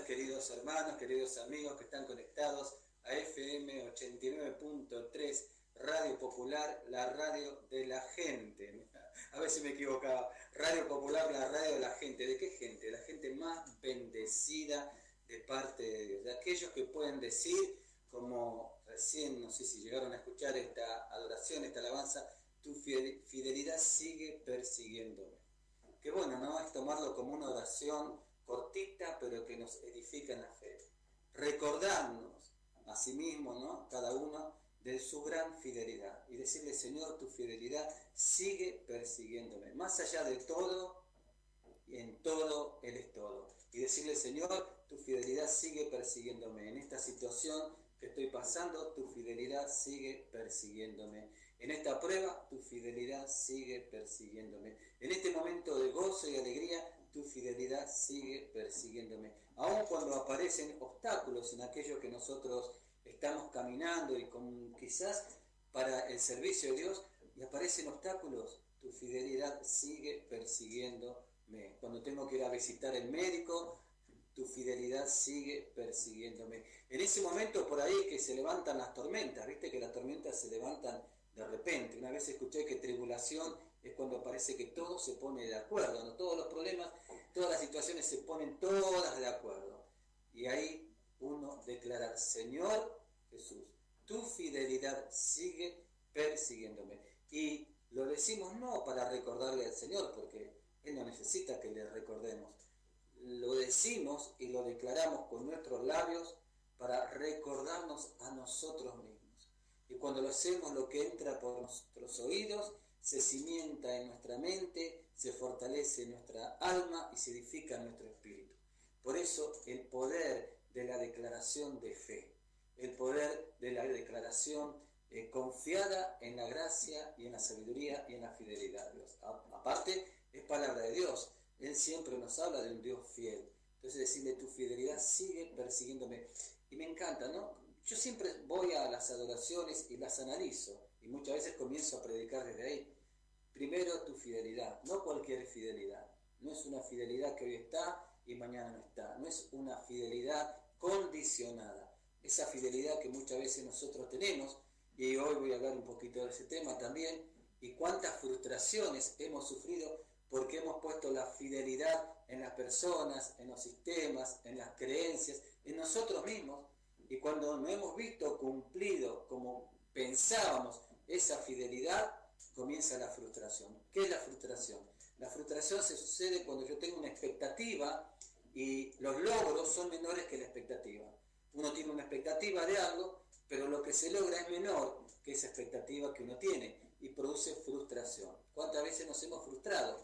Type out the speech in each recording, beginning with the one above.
Queridos hermanos, queridos amigos que están conectados a FM 89.3, Radio Popular, la radio de la gente. A veces me equivocaba. Radio Popular, la radio de la gente. ¿De qué gente? La gente más bendecida de parte de Dios. De aquellos que pueden decir, como recién, no sé si llegaron a escuchar esta adoración, esta alabanza, tu fidelidad sigue persiguiéndome. Qué bueno, ¿no? Es tomarlo como una oración cortita, pero que nos edifica en la fe. Recordarnos a sí mismo, ¿no? Cada uno de su gran fidelidad. Y decirle, Señor, tu fidelidad sigue persiguiéndome. Más allá de todo, y en todo, Él es todo. Y decirle, Señor, tu fidelidad sigue persiguiéndome. En esta situación que estoy pasando, tu fidelidad sigue persiguiéndome. En esta prueba, tu fidelidad sigue persiguiéndome. En este momento de gozo y alegría, tu fidelidad sigue persiguiéndome. Aun cuando aparecen obstáculos en aquello que nosotros estamos caminando y con, quizás para el servicio de Dios, y aparecen obstáculos, tu fidelidad sigue persiguiéndome. Cuando tengo que ir a visitar el médico, tu fidelidad sigue persiguiéndome. En ese momento por ahí que se levantan las tormentas, viste que las tormentas se levantan de repente. Una vez escuché que tribulación es cuando parece que todo se pone de acuerdo, ¿no? Todos los problemas, todas las situaciones se ponen todas de acuerdo. Y ahí uno declara, Señor Jesús, tu fidelidad sigue persiguiéndome. Y lo decimos no para recordarle al Señor, porque Él no necesita que le recordemos. Lo decimos y lo declaramos con nuestros labios para recordarnos a nosotros mismos. Y cuando lo hacemos, lo que entra por nuestros oídos se cimienta en nuestra mente, se fortalece en nuestra alma y se edifica en nuestro espíritu. Por eso el poder de la declaración de fe, el poder de la declaración confiada en la gracia y en la sabiduría y en la fidelidad de Dios. Aparte, es palabra de Dios. Él siempre nos habla de un Dios fiel. Entonces decirle, tu fidelidad sigue persiguiéndome. Y me encanta, ¿no? Yo siempre voy a las adoraciones y las analizo. Y muchas veces comienzo a predicar desde ahí. Primero tu fidelidad, no cualquier fidelidad. No es una fidelidad que hoy está y mañana no está. No es una fidelidad condicionada. Esa fidelidad que muchas veces nosotros tenemos, y hoy voy a hablar un poquito de ese tema también, y cuántas frustraciones hemos sufrido porque hemos puesto la fidelidad en las personas, en los sistemas, en las creencias, en nosotros mismos, y cuando no hemos visto cumplido como pensábamos esa fidelidad, comienza la frustración. ¿Qué es la frustración? La frustración se sucede cuando yo tengo una expectativa y los logros son menores que la expectativa. Uno tiene una expectativa de algo, pero lo que se logra es menor que esa expectativa que uno tiene y produce frustración. ¿Cuántas veces nos hemos frustrado?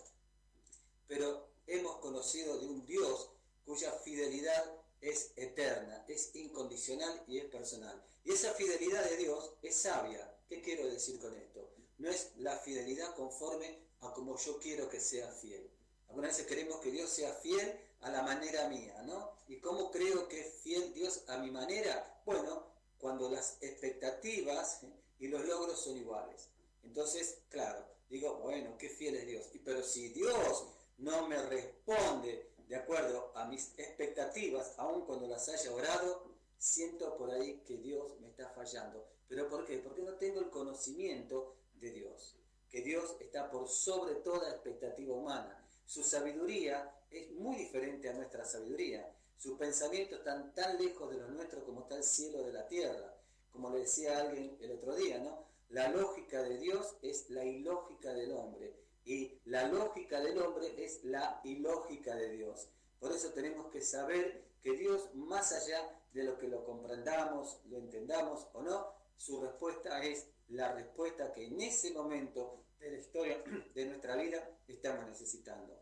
Pero hemos conocido de un Dios cuya fidelidad es eterna, es incondicional y es personal. Y esa fidelidad de Dios es sabia. ¿Qué quiero decir con esto? No es la fidelidad conforme a como yo quiero que sea fiel. Algunas veces queremos que Dios sea fiel a la manera mía, ¿no? ¿Y cómo creo que es fiel Dios a mi manera? Bueno, cuando las expectativas y los logros son iguales. Entonces, claro, digo, bueno, qué fiel es Dios. Pero si Dios no me responde de acuerdo a mis expectativas, aun cuando las haya orado, siento por ahí que Dios me está fallando. ¿Pero por qué? Porque no tengo el conocimiento de Dios. Que Dios está por sobre toda expectativa humana. Su sabiduría es muy diferente a nuestra sabiduría. Sus pensamientos están tan lejos de los nuestros como está el cielo de la tierra. Como le decía alguien el otro día, ¿no? La lógica de Dios es la ilógica del hombre. Y la lógica del hombre es la ilógica de Dios. Por eso tenemos que saber que Dios, más allá de lo que lo comprendamos, lo entendamos o no, su respuesta es la respuesta que en ese momento de la historia de nuestra vida estamos necesitando.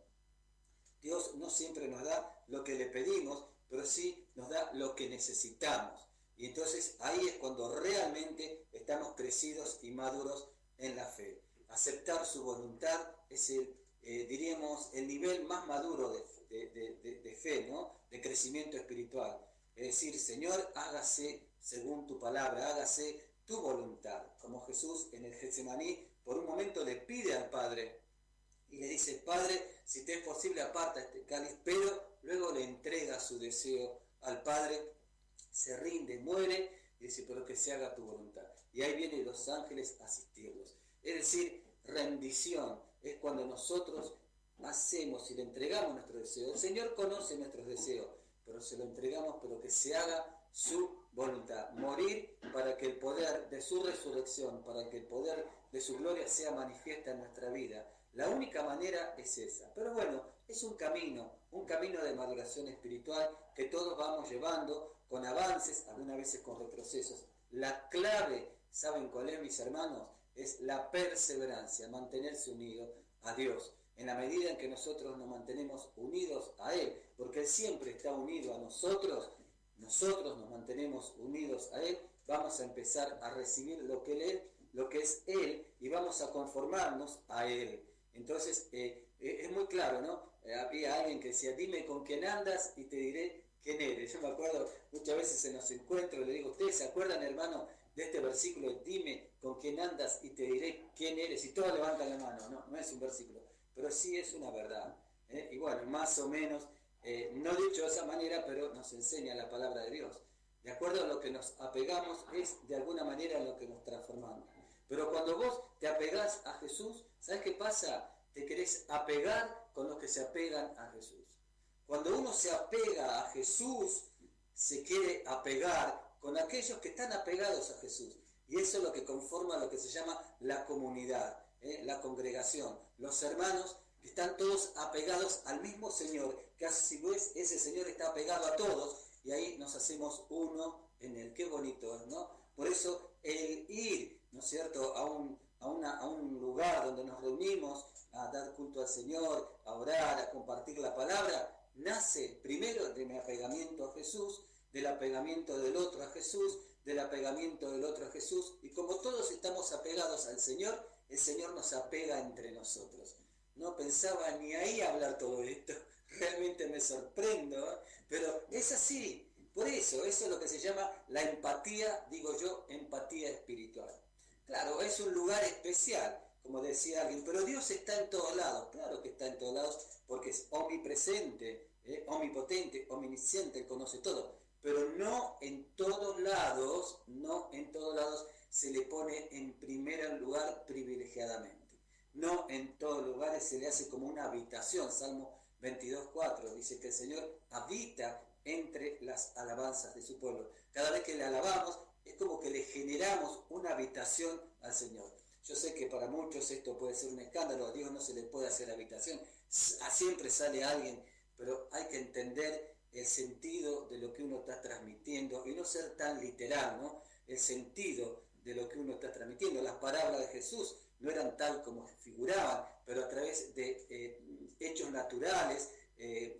Dios no siempre nos da lo que le pedimos, pero sí nos da lo que necesitamos. Y entonces ahí es cuando realmente estamos crecidos y maduros en la fe. Aceptar su voluntad es diríamos, el nivel más maduro de fe, ¿no? De crecimiento espiritual. Es decir, Señor, hágase según tu palabra, hágase tu voluntad. Como Jesús en el Getsemaní, por un momento le pide al Padre y le dice, Padre, si te es posible, aparta este cáliz, pero luego le entrega su deseo al Padre, se rinde, muere y dice, pero que se haga tu voluntad. Y ahí vienen los ángeles a asistirlos. Es decir, rendición es cuando nosotros hacemos y le entregamos nuestro deseo. El Señor conoce nuestros deseos, pero se lo entregamos, pero que se haga su voluntad. Morir para que el poder de su resurrección, para que el poder de su gloria sea manifiesta en nuestra vida. La única manera es esa. Pero bueno, es un camino de maduración espiritual que todos vamos llevando con avances, algunas veces con retrocesos. La clave, ¿saben cuál es, mis hermanos? Es la perseverancia, mantenerse unido a Dios. En la medida en que nosotros nos mantenemos unidos a Él, porque Él siempre está unido a nosotros nos mantenemos unidos a Él, vamos a empezar a recibir lo que es Él, y vamos a conformarnos a Él. Entonces, es muy claro, ¿no? Había alguien que decía, dime con quién andas y te diré quién eres. Yo me acuerdo muchas veces en los encuentros, le digo, ¿ustedes se acuerdan, hermano, de este versículo? Dime con quién andas y te diré quién eres. Y todos levantan la mano. No es un versículo, pero sí es una verdad. Y bueno, más o menos, no dicho de esa manera, pero nos enseña la palabra de Dios. De acuerdo a lo que nos apegamos es de alguna manera en lo que nos transformamos. Pero cuando vos te apegás a Jesús, ¿sabes qué pasa? Te querés apegar con los que se apegan a Jesús. Cuando uno se apega a Jesús, se quiere apegar con aquellos que están apegados a Jesús. Y eso es lo que conforma lo que se llama la comunidad, la congregación. Los hermanos que están todos apegados al mismo Señor, que a su vez ese Señor está apegado a todos, y ahí nos hacemos uno en Él. Qué bonito, ¿no? Por eso el ir, ¿no es cierto?, a un lugar donde nos reunimos a dar culto al Señor, a orar, a compartir la palabra, nace primero de mi apegamiento a Jesús, del apegamiento del otro a Jesús, del apegamiento del otro a Jesús, y como todos estamos apegados al Señor, el Señor nos apega entre nosotros. No pensaba ni ahí hablar todo esto, realmente me sorprendo, pero es así. Por eso es lo que se llama la empatía, digo yo, empatía espiritual. Claro, es un lugar especial, como decía alguien, pero Dios está en todos lados. Claro que está en todos lados, porque es omnipresente, omnipotente, omnisciente, Él conoce todo. Pero no en todos lados se le pone en primer lugar privilegiadamente. No en todos lugares se le hace como una habitación. Salmo 22:4 dice que el Señor habita entre las alabanzas de su pueblo. Cada vez que le alabamos, es como que le generamos una habitación al Señor. Yo sé que para muchos esto puede ser un escándalo, a Dios no se le puede hacer habitación, siempre sale alguien, pero hay que entender el sentido de lo que uno está transmitiendo y no ser tan literal, ¿no? El sentido de lo que uno está transmitiendo. Las palabras de Jesús no eran tal como figuraban, pero a través de hechos naturales,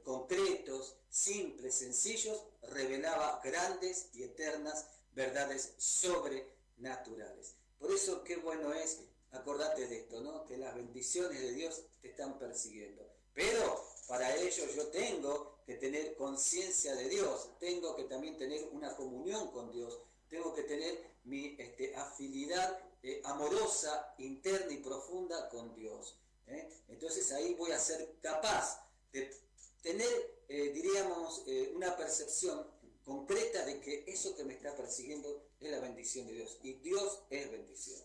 concretos, simples, sencillos, revelaba grandes y eternas verdades sobrenaturales. Por eso qué bueno es, acordate de esto, ¿no? Que las bendiciones de Dios te están persiguiendo. Pero para ello yo tengo que tener conciencia de Dios, tengo que también tener una comunión con Dios, tengo que tener mi afinidad amorosa, interna y profunda con Dios. Entonces ahí voy a ser capaz de tener, diríamos, una percepción concreta de que eso que me está persiguiendo es la bendición de Dios, y Dios es bendición.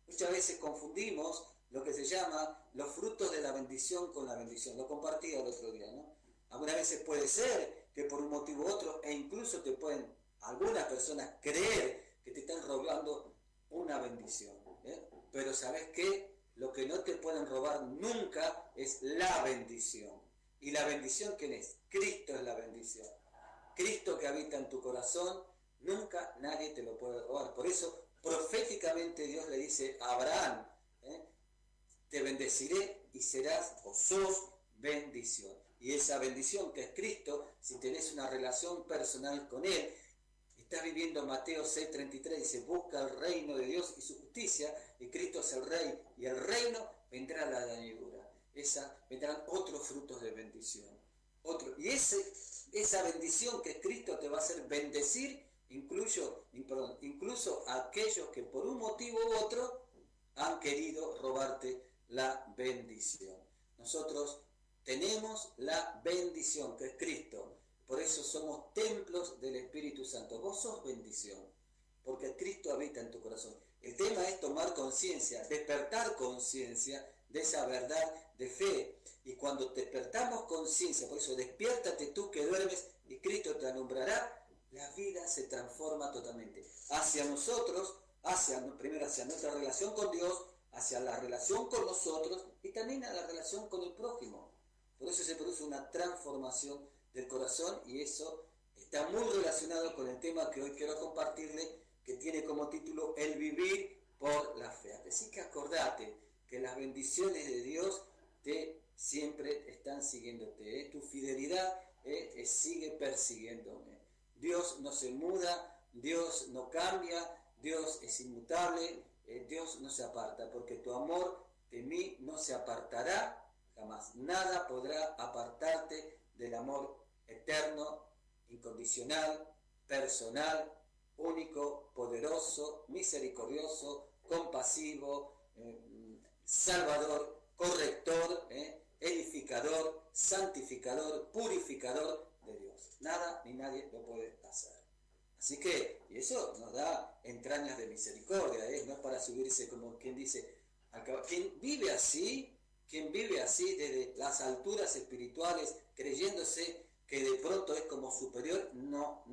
Muchas veces confundimos lo que se llama los frutos de la bendición con la bendición. Lo compartí el otro día, ¿no? Algunas veces puede ser que por un motivo u otro, e incluso te pueden algunas personas creer que te están robando una bendición. Pero ¿sabes qué? Lo que no te pueden robar nunca es la bendición. ¿Y la bendición quién es? Cristo es la bendición. Cristo que habita en tu corazón, nunca nadie te lo puede robar. Por eso, proféticamente Dios le dice a Abraham, te bendeciré y serás o sos bendición. Y esa bendición que es Cristo, si tenés una relación personal con Él, estás viviendo Mateo 6:33, dice, busca el reino de Dios y su justicia, y Cristo es el Rey, y el reino vendrá la añadidura. Vendrán otros frutos de bendición. Y esa bendición que es Cristo te va a hacer bendecir incluso a aquellos que por un motivo u otro han querido robarte la bendición. Nosotros tenemos la bendición que es Cristo. Por eso somos templos del Espíritu Santo. Vos sos bendición, porque Cristo habita en tu corazón. El tema es tomar conciencia, despertar conciencia de esa verdad de fe. Y cuando despertamos conciencia, por eso despiértate tú que duermes y Cristo te alumbrará, la vida se transforma totalmente. Hacia nosotros, primero hacia nuestra relación con Dios, hacia la relación con nosotros y también a la relación con el prójimo. Por eso se produce una transformación del corazón, y eso está muy relacionado con el tema que hoy quiero compartirle, que tiene como título El vivir por la fe. Así que acordate que las bendiciones de Dios siempre están siguiéndote, tu fidelidad sigue persiguiéndome. Dios no se muda, Dios no cambia, Dios es inmutable, Dios no se aparta, porque tu amor de mí no se apartará jamás. Nada podrá apartarte del amor eterno, incondicional, personal, único, poderoso, misericordioso, compasivo, salvador, corrector, edificador, santificador, purificador de Dios. Nada ni nadie lo puede hacer. Así que, y eso nos da entrañas de misericordia, no es para subirse como quien dice, quien vive así desde las alturas espirituales, creyéndose que de pronto es como superior, no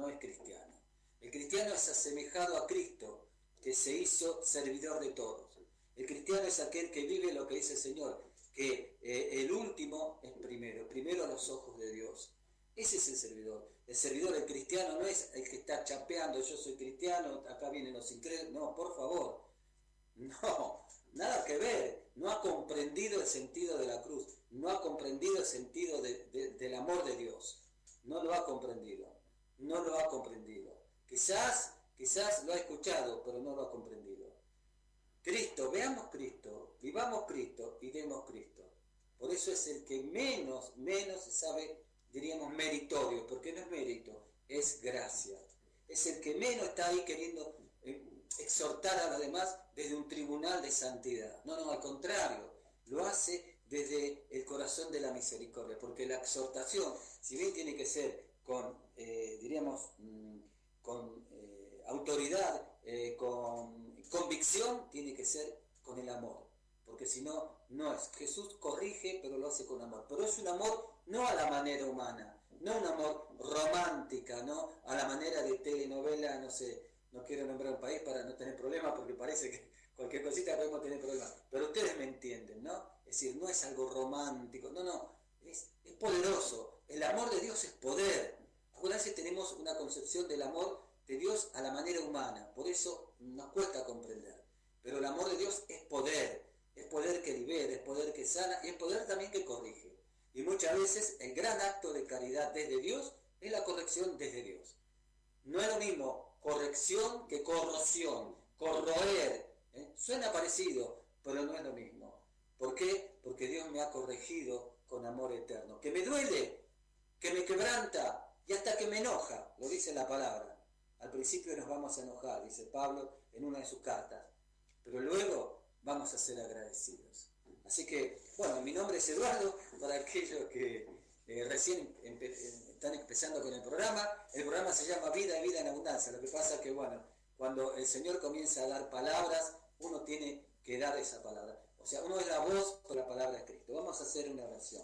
es cristiano. El cristiano es asemejado a Cristo, que se hizo servidor de todos. El cristiano es aquel que vive lo que dice el Señor, que el último es primero a los ojos de Dios. Ese es el servidor. El cristiano no es el que está chapeando, yo soy cristiano, acá vienen los incrédulos. No, por favor. No, nada que ver. No ha comprendido el sentido de la cruz. No ha comprendido el sentido del amor de Dios. No lo ha comprendido. Quizás lo ha escuchado, pero no lo ha comprendido. Cristo, veamos Cristo, vivamos Cristo y demos Cristo. Por eso es el que menos sabe, diríamos, meritorio, porque no es mérito, es gracia. Es el que menos está ahí queriendo exhortar a los demás desde un tribunal de santidad. No, al contrario, lo hace desde el corazón de la misericordia, porque la exhortación, si bien tiene que ser con, con autoridad, con convicción, tiene que ser con el amor, porque si no, no es. Jesús corrige, pero lo hace con amor, pero es un amor no a la manera humana, no un amor romántica, no a la manera de telenovela, no sé, no quiero nombrar un país para no tener problemas, porque parece que cualquier cosita podemos tener problemas, pero ustedes me entienden, ¿no? Es decir, no es algo romántico, es poderoso. El amor de Dios es poder. Algunas veces tenemos una concepción del amor de Dios a la manera humana, por eso nos cuesta comprender. Pero el amor de Dios es poder que libera, es poder que sana, y es poder también que corrige. Y muchas veces el gran acto de caridad desde Dios es la corrección desde Dios. No es lo mismo corrección que corrosión, corroer. Suena parecido, pero no es lo mismo. ¿Por qué? Porque Dios me ha corregido con amor eterno. ¿Que me duele? que me quebranta y hasta que me enoja, lo dice la palabra. Al principio nos vamos a enojar, dice Pablo en una de sus cartas, pero luego vamos a ser agradecidos. Así que, bueno, mi nombre es Eduardo, para aquellos que recién están empezando con el programa se llama Vida y Vida en Abundancia. Lo que pasa es que, bueno, cuando el Señor comienza a dar palabras, uno tiene que dar esa palabra. O sea, uno es la voz por la palabra de Cristo. Vamos a hacer una oración.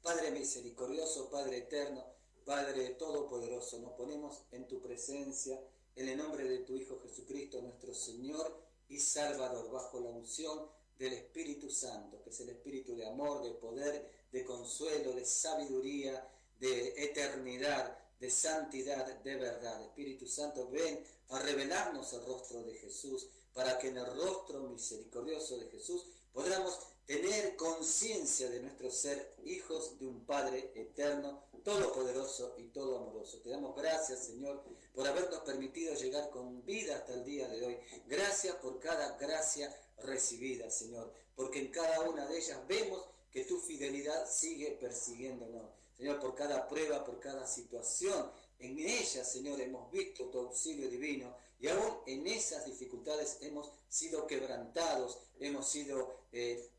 Padre misericordioso, Padre eterno, Padre todopoderoso, nos ponemos en tu presencia, en el nombre de tu Hijo Jesucristo, nuestro Señor y Salvador, bajo la unción del Espíritu Santo, que es el Espíritu de amor, de poder, de consuelo, de sabiduría, de eternidad, de santidad, de verdad. Espíritu Santo, ven a revelarnos el rostro de Jesús, para que en el rostro misericordioso de Jesús podamos tener conciencia de nuestro ser hijos de un Padre eterno, todopoderoso y todo amoroso. Te damos gracias, Señor, por habernos permitido llegar con vida hasta el día de hoy. Gracias por cada gracia recibida, Señor, porque en cada una de ellas vemos que tu fidelidad sigue persiguiéndonos. Señor, por cada prueba, por cada situación, en ellas, Señor, hemos visto tu auxilio divino y aún en esas dificultades hemos sido quebrantados, hemos sido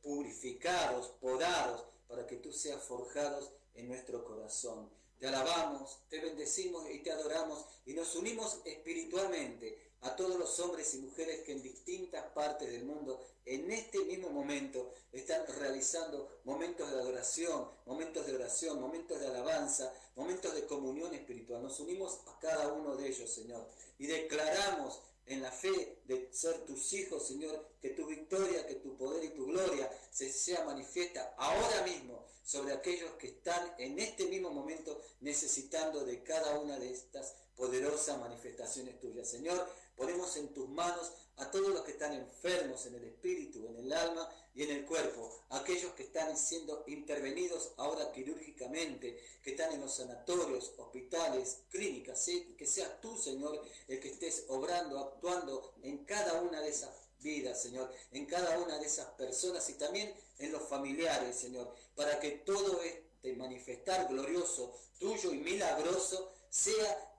purificados, podados, para que tú seas forjados en nuestro corazón. Te alabamos, te bendecimos y te adoramos y nos unimos espiritualmente a todos los hombres y mujeres que en distintas partes del mundo en este mismo momento están realizando momentos de adoración, momentos de oración, momentos de alabanza, momentos de comunión espiritual. Nos unimos a cada uno de ellos, Señor, y declaramos en la fe de ser tus hijos, Señor, que tu victoria, que tu poder y tu gloria sea manifiesta ahora mismo sobre aquellos que están en este mismo momento necesitando de cada una de estas poderosas manifestaciones tuyas. Señor, ponemos en tus manos a todos los que están enfermos en el espíritu, en el alma y en el cuerpo, aquellos que están siendo intervenidos ahora quirúrgicamente, que están en los sanatorios, hospitales, clínicas, ¿sí? Que seas tú, Señor, el que estés obrando, actuando en cada una de esas vidas, Señor, en cada una de esas personas y también en los familiares, Señor, para que todo este manifestar glorioso, tuyo y milagroso sea,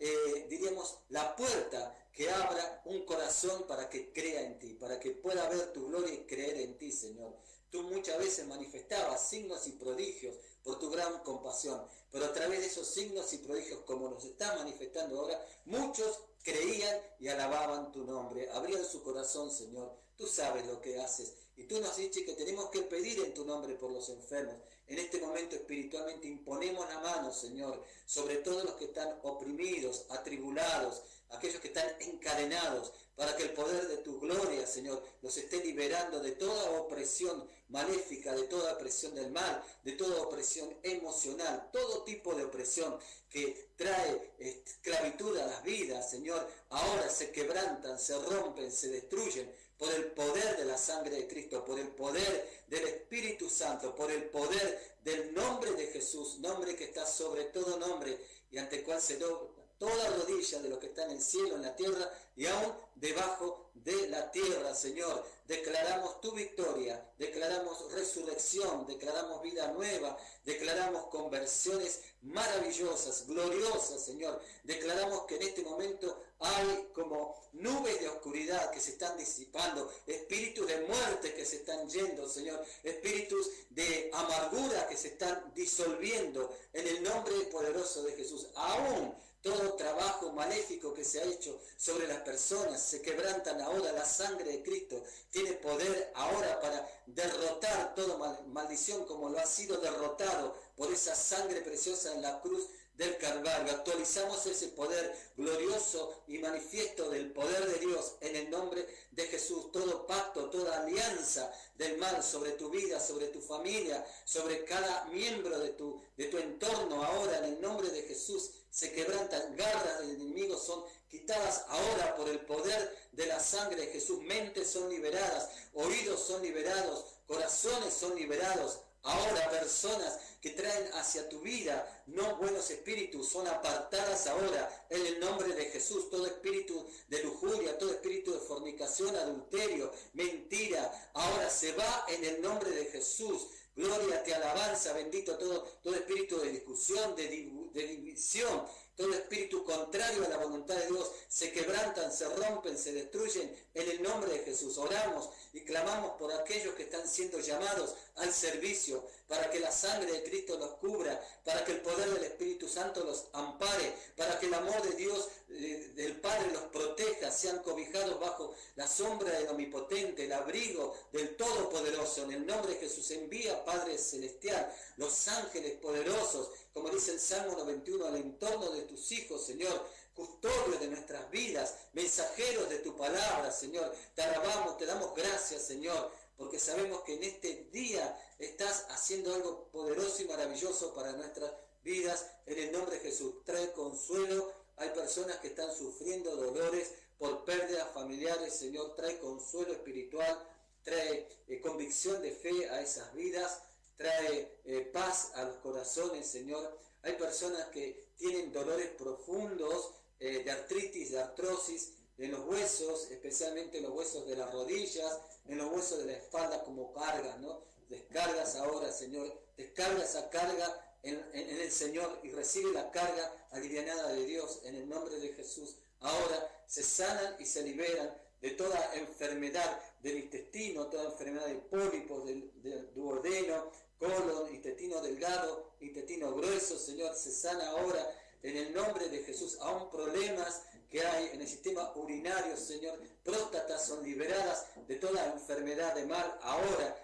diríamos, la puerta que abra un corazón para que crea en ti, para que pueda ver tu gloria y creer en ti, Señor. Tú muchas veces manifestabas signos y prodigios por tu gran compasión, pero a través de esos signos y prodigios, como nos está manifestando ahora, muchos creían y alababan tu nombre, abrían su corazón, Señor. Tú sabes lo que haces y tú nos has dicho que tenemos que pedir en tu nombre por los enfermos. En este momento espiritualmente imponemos la mano, Señor, sobre todos los que están oprimidos, atribulados, aquellos que están encadenados, para que el poder de tu gloria, Señor, los esté liberando de toda opresión maléfica, de toda opresión del mal, de toda opresión emocional, todo tipo de opresión que trae esclavitud a las vidas, Señor, ahora se quebrantan, se rompen, se destruyen por el poder de la sangre de Cristo, por el poder del Espíritu Santo, por el poder del nombre de Jesús, nombre que está sobre todo nombre y ante el cual se dobla toda rodilla de lo que está en el cielo, en la tierra y aún debajo de la tierra, Señor. Declaramos tu victoria, declaramos resurrección, declaramos vida nueva, declaramos conversiones maravillosas, gloriosas, Señor. Declaramos que en este momento hay como nubes de oscuridad que se están disipando, espíritus de muerte que se están yendo, Señor, espíritus de amargura que se están disolviendo en el nombre poderoso de Jesús. Aún todo trabajo maléfico que se ha hecho sobre las personas se quebrantan ahora. La sangre de Cristo tiene poder ahora para derrotar toda maldición como lo ha sido derrotado por esa sangre preciosa en la cruz del Calvario. Actualizamos ese poder glorioso y manifiesto del poder de Dios en el nombre de Jesús. Todo pacto, toda alianza del mal sobre tu vida, sobre tu familia, sobre cada miembro de tu entorno ahora en el nombre de Jesús se quebrantan. Garras del enemigo son quitadas ahora por el poder de la sangre de Jesús. Mentes son liberadas, oídos son liberados, corazones son liberados. Ahora personas que traen hacia tu vida no buenos espíritus son apartadas ahora en el nombre de Jesús. Todo espíritu de lujuria, todo espíritu de fornicación, adulterio, mentira, ahora se va en el nombre de Jesús. Gloria, te alabanza, bendito todo espíritu de discusión, de división, todo espíritu contrario a la voluntad de Dios, se quebrantan, se rompen, se destruyen en el nombre de Jesús. Oramos y clamamos por aquellos que están siendo llamados al servicio, para que la sangre de Cristo los cubra, para que el poder del Espíritu Santo los ampare, para que el amor de Dios, del Padre, los proteja, sean cobijados bajo la sombra del Omnipotente, el abrigo del Todopoderoso. En el nombre de Jesús envía, Padre Celestial, los ángeles poderosos, como dice el Salmo 91, al entorno de tus hijos, Señor, custodios de nuestras vidas, mensajeros de tu palabra, Señor. Te alabamos, te damos gracias, Señor, porque sabemos que en este día estás haciendo algo poderoso y maravilloso para nuestras vidas. En el nombre de Jesús, trae consuelo. Hay personas que están sufriendo dolores por pérdidas familiares, Señor. Trae consuelo espiritual, trae convicción de fe a esas vidas, trae paz a los corazones, Señor. Hay personas que tienen dolores profundos de artritis, de artrosis, en los huesos, especialmente en los huesos de las rodillas, en los huesos de la espalda, como cargas, ¿no? Descargas ahora, Señor, descarga esa carga en el Señor y recibe la carga alivianada de Dios en el nombre de Jesús. Ahora se sanan y se liberan de toda enfermedad del intestino, toda enfermedad de pólipos, del duodeno, colon, intestino delgado, intestino grueso, Señor, se sana ahora en el nombre de Jesús. Aún problemas que hay en el sistema urinario, Señor, próstatas son liberadas de toda enfermedad de mal ahora,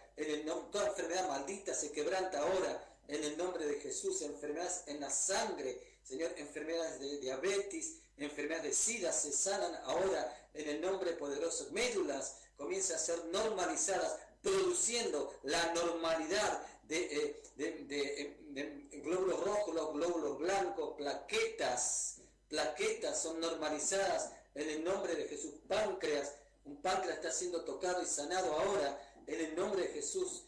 toda enfermedad maldita se quebranta ahora en el nombre de Jesús. Enfermedades en la sangre, Señor, enfermedades de diabetes, enfermedades de SIDA se sanan ahora en el nombre poderoso. Médulas comienzan a ser normalizadas, produciendo la normalidad de glóbulos rojos, los glóbulos blancos, plaquetas son normalizadas en el nombre de Jesús. Páncreas, un páncreas está siendo tocado y sanado ahora en el nombre de Jesús,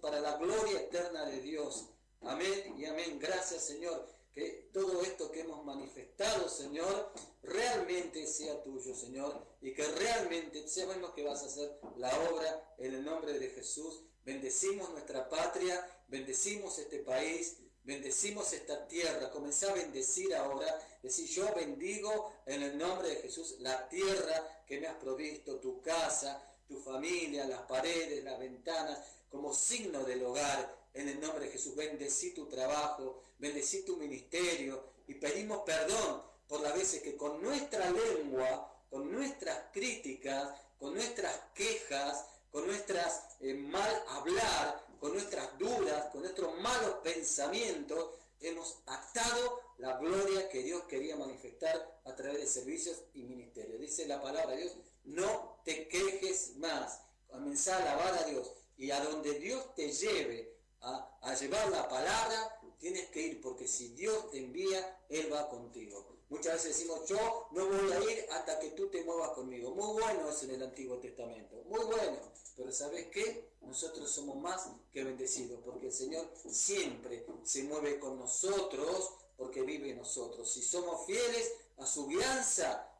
para la gloria eterna de Dios. Amén y amén. Gracias, Señor, que todo esto que hemos manifestado, Señor, realmente sea tuyo, Señor, y que realmente sabemos que vas a hacer la obra en el nombre de Jesús. Bendecimos nuestra patria, bendecimos este país, bendecimos esta tierra. Comenzá a bendecir ahora, decir: yo bendigo en el nombre de Jesús la tierra que me has provisto, tu casa, tu familia, las paredes, las ventanas, como signo del hogar. En el nombre de Jesús, bendecí tu trabajo, bendecí tu ministerio, y pedimos perdón por las veces que con nuestra lengua, con nuestras críticas, con nuestras quejas, con nuestras mal hablar, con nuestras dudas, con nuestros malos pensamientos, hemos atado la gloria que Dios quería manifestar a través de servicios y ministerios. Dice la palabra de Dios: no te quejes más, comenzá a alabar a Dios, y a donde Dios te lleve a llevar la palabra, tienes que ir, porque si Dios te envía, Él va contigo. Muchas veces decimos: yo no voy a ir hasta que tú te muevas conmigo. Muy bueno eso en el Antiguo Testamento, muy bueno. Pero ¿sabes qué? Nosotros somos más que bendecidos, porque el Señor siempre se mueve con nosotros, porque vive en nosotros. Si somos fieles a su guianza,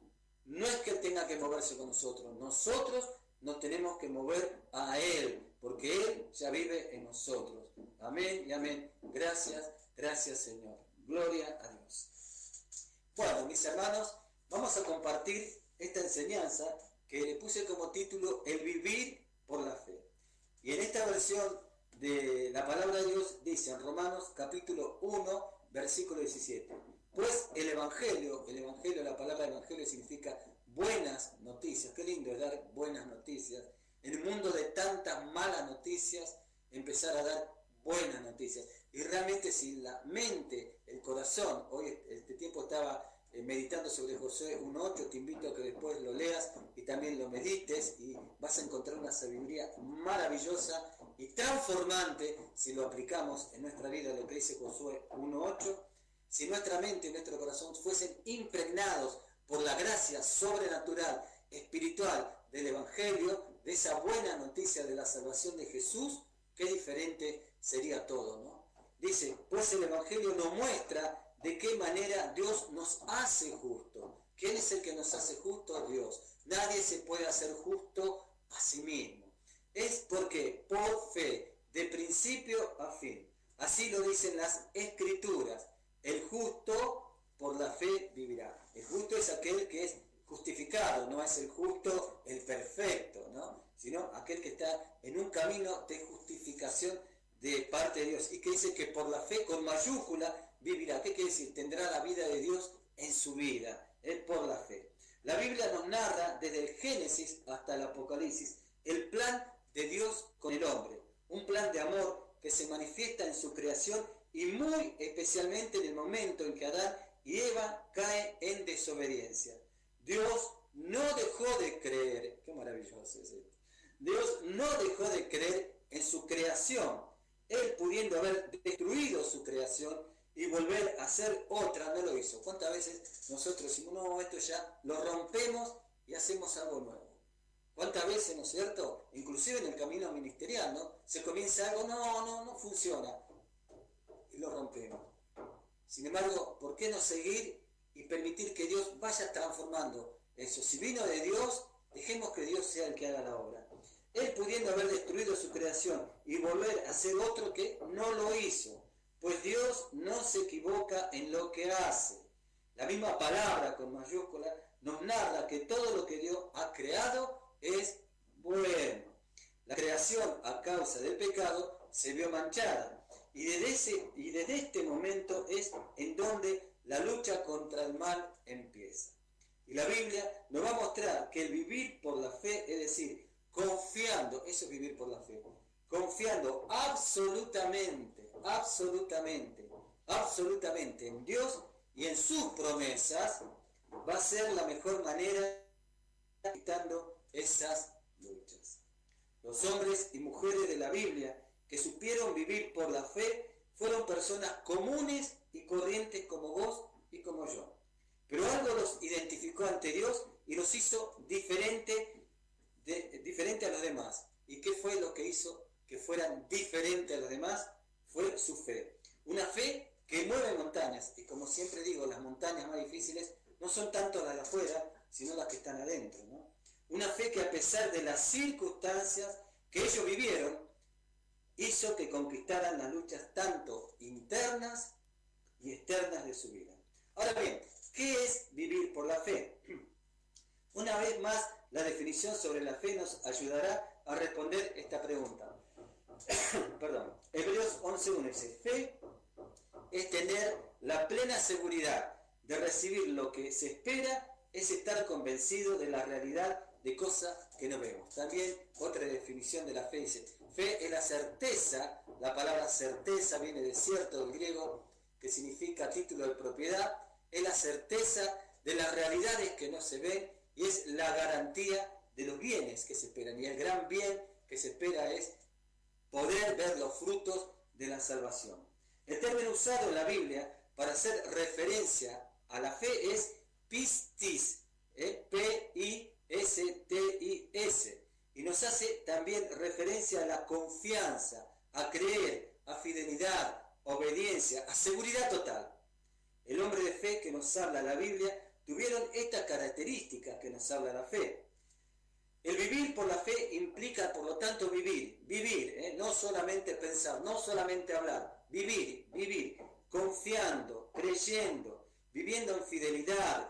no es que Él tenga que moverse con nosotros. Nosotros nos tenemos que mover a Él, porque Él ya vive en nosotros. Amén y amén. Gracias, gracias, Señor. Gloria a Dios. Bueno, mis hermanos, vamos a compartir esta enseñanza que le puse como título: el vivir por la fe. Y en esta versión de la palabra de Dios dice en Romanos capítulo 1, versículo 17: pues el evangelio, la palabra evangelio significa buenas noticias. Qué lindo es dar buenas noticias. En un mundo de tantas malas noticias, empezar a dar buenas noticias. Y realmente, si la mente, el corazón, hoy este tiempo estaba meditando sobre Josué 1.8, te invito a que después lo leas y también lo medites, y vas a encontrar una sabiduría maravillosa y transformante si lo aplicamos en nuestra vida, lo que dice Josué 1.8. Si nuestra mente y nuestro corazón fuesen impregnados por la gracia sobrenatural, espiritual del Evangelio, de esa buena noticia de la salvación de Jesús, qué diferente sería todo, ¿no? Dice: pues el Evangelio nos muestra de qué manera Dios nos hace justo. ¿Quién es el que nos hace justo? Dios. Nadie se puede hacer justo a sí mismo. Es porque por fe de principio a fin. Así lo dicen las Escrituras. El justo por la fe vivirá. El justo es aquel que es justificado, no es el justo, el perfecto, ¿no? Sino aquel que está en un camino de justificación de parte de Dios y que dice que por la fe con mayúscula vivirá. ¿Qué quiere decir? Tendrá la vida de Dios en su vida, por la fe. La Biblia nos narra desde el Génesis hasta el Apocalipsis el plan de Dios con el hombre, un plan de amor que se manifiesta en su creación y muy especialmente en el momento en que Adán y Eva caen en desobediencia. Dios no dejó de creer, qué maravilloso es esto, Dios no dejó de creer en su creación, Él pudiendo haber destruido su creación y volver a hacer otra, no lo hizo. ¿Cuántas veces nosotros decimos, no, esto ya lo rompemos y hacemos algo nuevo? ¿Cuántas veces, ¿no es cierto? Inclusive en el camino ministerial, ¿no? Se comienza algo, no funciona, y lo rompemos. Sin embargo, ¿por qué no seguir y permitir que Dios vaya transformando eso? Si vino de Dios, dejemos que Dios sea el que haga la obra. Él pudiendo haber destruido su creación y volver a hacer otro que no lo hizo, pues Dios no se equivoca en lo que hace. La misma palabra con mayúscula nos narra que todo lo que Dios ha creado es bueno. La creación a causa del pecado se vio manchada y desde este momento es en donde la lucha contra el mal empieza. Y la Biblia nos va a mostrar que el vivir por la fe, es decir, confiando, eso es vivir por la fe, confiando absolutamente en Dios y en sus promesas, va a ser la mejor manera evitando esas luchas. Los hombres y mujeres de la Biblia que supieron vivir por la fe fueron personas comunes y corrientes como vos y como yo. Pero algo los identificó ante Dios y los hizo diferente a los demás. ¿Y qué fue lo que hizo que fueran diferentes a los demás? Fue su fe. Una fe que mueve montañas. Y como siempre digo, las montañas más difíciles no son tanto las de afuera, sino las que están adentro, ¿no? Una fe que a pesar de las circunstancias que ellos vivieron, hizo que conquistaran las luchas tanto internas y externas de su vida. Ahora bien, ¿qué es vivir por la fe? Una vez más, la definición sobre la fe nos ayudará a responder esta pregunta. Perdón. Hebreos 11:1 dice, fe es tener la plena seguridad de recibir lo que se espera, es estar convencido de la realidad de cosas que no vemos. También otra definición de la fe dice, fe es la certeza, la palabra certeza viene de cierto del griego, que significa título de propiedad, es la certeza de las realidades que no se ven y es la garantía de los bienes que se esperan. Y el gran bien que se espera es poder ver los frutos de la salvación. El término usado en la Biblia para hacer referencia a la fe es pistis, P-I-S-T-I-S, y nos hace también referencia a la confianza, a creer, a fidelidad, obediencia, a seguridad total. El hombre de fe que nos habla la Biblia tuvieron esta característica que nos habla la fe. El vivir por la fe implica, por lo tanto, vivir, no solamente pensar, no solamente hablar, vivir, confiando, creyendo, viviendo en fidelidad,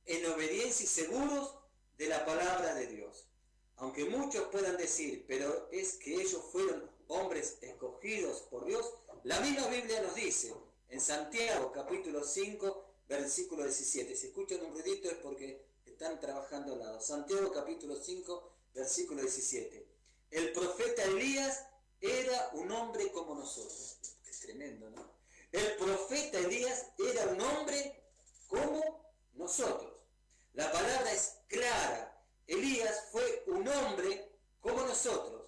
en obediencia y seguros de la palabra de Dios. Aunque muchos puedan decir, pero es que ellos fueron hombres escogidos por Dios, la misma Biblia nos dice, en Santiago capítulo 5, versículo 17, si escuchan un ruidito es porque están trabajando al lado. Santiago capítulo 5, versículo 17. El profeta Elías era un hombre como nosotros. Qué tremendo, ¿no? El profeta Elías era un hombre como nosotros. La palabra es clara. Elías fue un hombre como nosotros,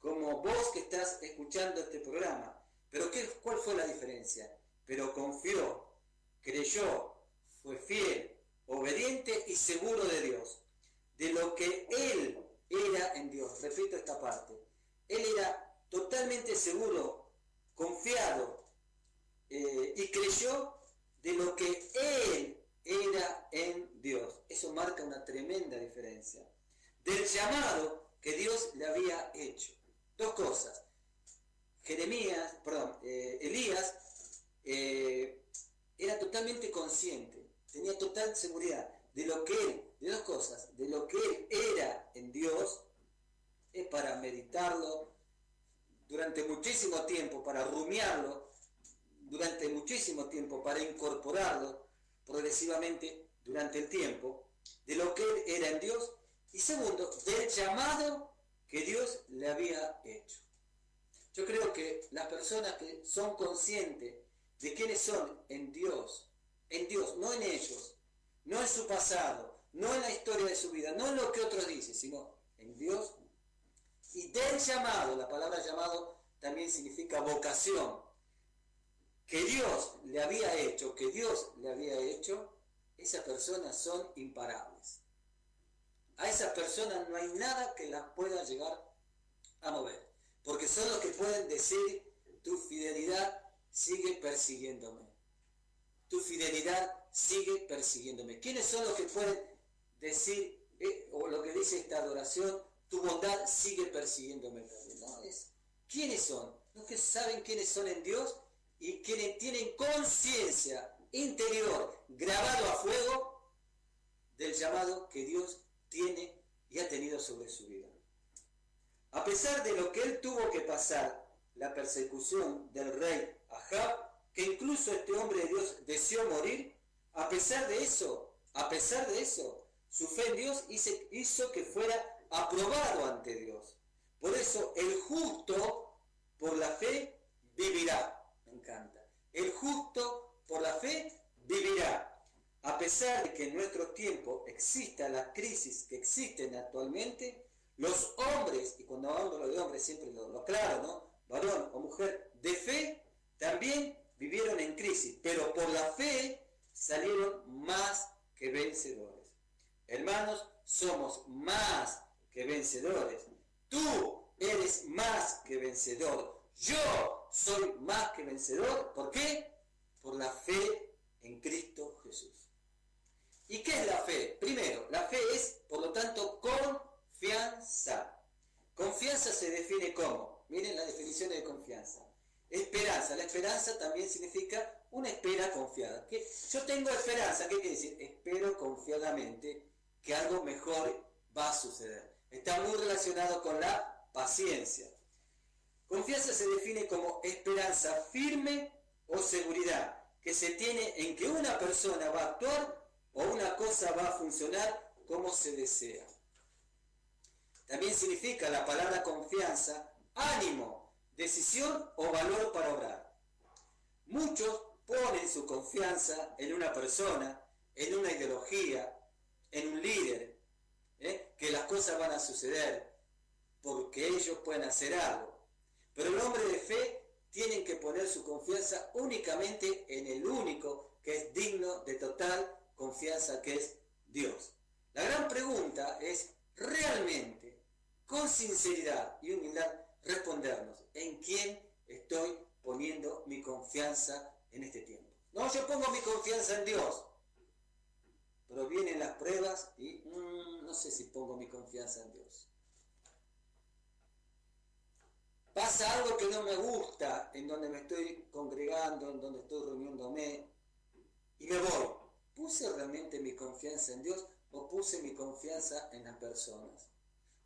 como vos que estás escuchando este programa. Pero ¿cuál fue la diferencia? Pero confió, creyó, fue fiel, obediente y seguro de Dios, de lo que él era en Dios. Repito esta parte. Él era totalmente seguro, confiado y creyó de lo que él era en Dios. Eso marca una tremenda diferencia del llamado que Dios le había hecho. Dos cosas. Elías era totalmente consciente, tenía total seguridad de lo que él, de dos cosas, de lo que él era en Dios, es para meditarlo durante muchísimo tiempo, para rumiarlo durante muchísimo tiempo, para incorporarlo progresivamente durante el tiempo, de lo que él era en Dios, y segundo, del llamado que Dios le había hecho. Yo creo que las personas que son conscientes de quiénes son en Dios, no en ellos, no en su pasado, no en la historia de su vida, no en lo que otros dicen, sino en Dios, y del llamado, la palabra llamado también significa vocación, que Dios le había hecho, esas personas son imparables. A esas personas no hay nada que las pueda llegar a mover, porque son los que pueden decir: tu fidelidad sigue persiguiéndome. Tu fidelidad sigue persiguiéndome. ¿Quiénes son los que pueden decir, o lo que dice esta adoración, tu bondad sigue persiguiéndome? No, ¿quiénes son? Los que saben quiénes son en Dios y quienes tienen conciencia interior, grabado a fuego, del llamado que Dios tiene y ha tenido sobre su vida. A pesar de lo que él tuvo que pasar, la persecución del rey Ahab, que incluso este hombre de Dios deseó morir, a pesar de eso, su fe en Dios hizo que fuera aprobado ante Dios. Por eso el justo por la fe vivirá. Me encanta. El justo por la fe vivirá. A pesar de que en nuestro tiempo exista la crisis que existen actualmente, los hombres, y cuando hablo de hombres siempre lo aclaro, ¿no? Varón o mujer de fe, también vivieron en crisis, pero por la fe salieron más que vencedores. Hermanos, somos más que vencedores. Tú eres más que vencedor. Yo soy más que vencedor. ¿Por qué? Por la fe en Cristo Jesús. ¿Y qué es la fe? Primero, la fe es, por lo tanto, confianza. Confianza se define como, miren la definición de confianza. Esperanza. La esperanza también significa una espera confiada. ¿Qué? Yo tengo esperanza. ¿Qué quiere decir? Espero confiadamente que algo mejor va a suceder. Está muy relacionado con la paciencia. Confianza se define como esperanza firme o seguridad que se tiene en que una persona va a actuar o una cosa va a funcionar como se desea. También significa la palabra confianza, ánimo, decisión o valor para obrar. Muchos ponen su confianza en una persona, en una ideología, en un líder, que las cosas van a suceder porque ellos pueden hacer algo. Pero el hombre de fe tiene que poner su confianza únicamente en el único que es digno de total confianza, que es Dios. La gran pregunta es realmente, con sinceridad y humildad, respondernos: ¿en quién estoy poniendo mi confianza en este tiempo? No, yo pongo mi confianza en Dios, pero vienen las pruebas y no sé si pongo mi confianza en Dios. Pasa algo que no me gusta en donde me estoy congregando, en donde estoy reuniéndome, y me voy. ¿Puse realmente mi confianza en Dios o puse mi confianza en las personas?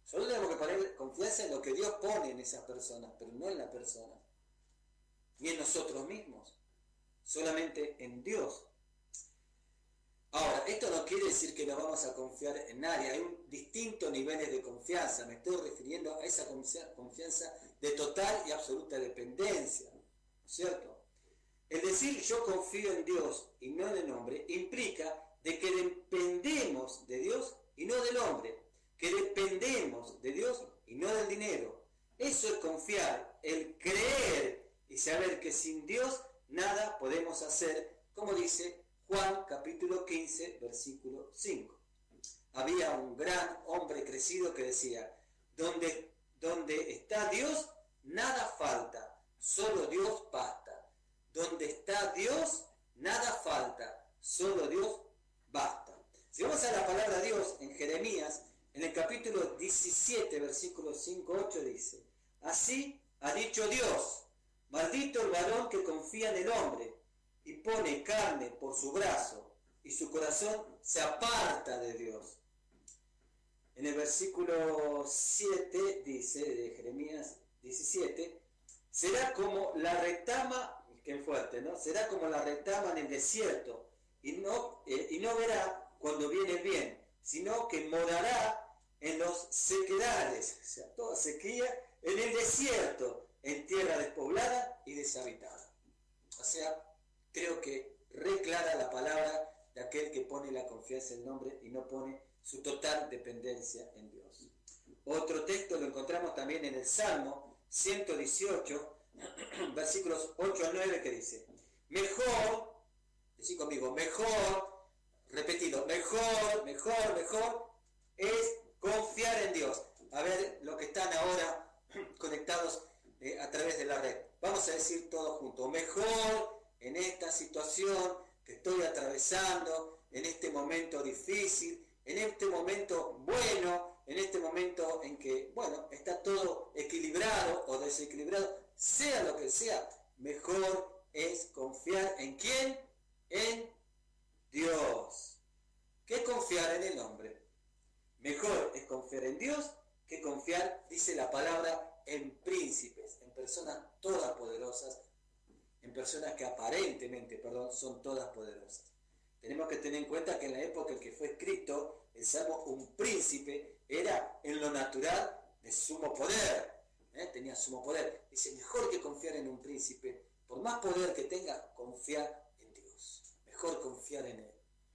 Solo tenemos que poner confianza en lo que Dios pone en esas personas, pero no en las personas, ni en nosotros mismos, solamente en Dios. Ahora, esto no quiere decir que no vamos a confiar en nadie. Hay distintos niveles de confianza. Me estoy refiriendo a esa confianza de total y absoluta dependencia, ¿no es cierto? El decir yo confío en Dios y no en el hombre implica de que dependemos de Dios y no del hombre, que dependemos de Dios y no del dinero. Eso es confiar, el creer y saber que sin Dios nada podemos hacer, como dice Juan capítulo 15, versículo 5. Había un gran hombre crecido que decía: donde está Dios, nada falta, solo Dios basta. Donde está Dios, nada falta, solo Dios basta. Si vamos a la palabra de Dios en Jeremías, en el capítulo 17, versículos 5-8 dice: así ha dicho Dios, Maldito el varón que confía en el hombre y pone carne por su brazo, y su corazón se aparta de Dios. En el versículo 7 dice, de Jeremías 17, será como la retama, que fuerte, ¿no? Será como la retama en el desierto, y no verá cuando viene el bien, sino que morará en los sequedales, o sea, toda sequía, en el desierto, en tierra despoblada y deshabitada. O sea, creo que reclara la palabra de aquel que pone la confianza en el hombre y no pone su total dependencia en Dios. Otro texto lo encontramos también en el Salmo 118, versículos 8 al 9, que dice, mejor, decí conmigo, mejor, repetido, mejor es confiar en Dios. A ver, los que están ahora conectados a través de la red, vamos a decir todos juntos, mejor en esta situación que estoy atravesando, en este momento difícil, en este momento bueno, en este momento en que, bueno, está todo equilibrado o desequilibrado, sea lo que sea, mejor es confiar en ¿quién? En Dios. ¿Qué confiar en el hombre? Mejor es confiar en Dios que confiar, dice la palabra, en príncipes, en personas todas poderosas, en personas que aparentemente, son todas poderosas. Tenemos que tener en cuenta que en la época en que fue escrito el Salmo, un príncipe era en lo natural de sumo poder, tenía sumo poder. Dice, mejor que confiar en un príncipe, por más poder que tenga, confiar en Dios. Mejor confiar en Él,